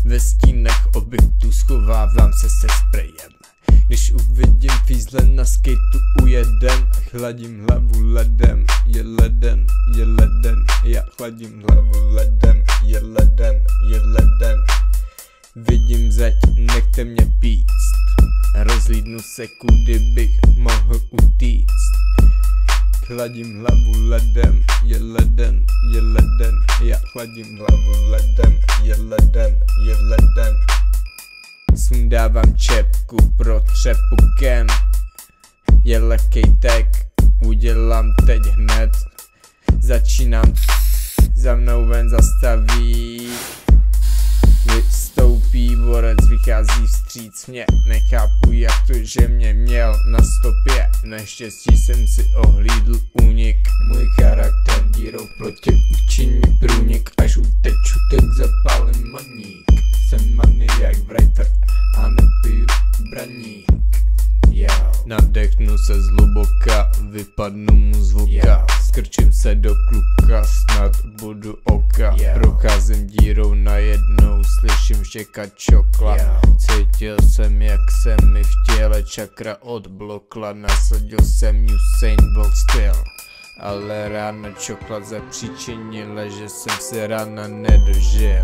Ve stínech objektů schovávám se sprejem. Když uvidím fízle na skateu ujedem, chladím hlavu ledem, je leden, je leden. Já chladím hlavu ledem, je leden, je leden. Vidím zeď, nechte mě píct. Rozhlídnu se, kudy bych mohl utíct. Chladím hlavu ledem, je leden, je leden. Já chladím hlavu ledem, je leden, je leden. Sundávám čepku pro třepu ken. Je lehkej tek, udělám teď hned. Začínám, za mnou ven zastaví. Vystoupí borec, vychází vstříc mě. Nechápu jak to, že mě měl na stopě. Naštěstí jsem si ohlídl únik. Můj charakter dírou plotě učiní průnik. Až uteču, tak zapálím maník. Jsem maniak writer a nepiju braník. Nadechnu se zhluboka, vypadnu mu z voka. Skrčím se do klubka, snad budu oka. Procházím dírou najednou, slyším štěkat čokla. Cítil jsem jak se mi v těle čakra odblokla. Nasadil jsem Usain Bolt styl, ale rána čokla zapříčinila, že jsem se rána nedožil.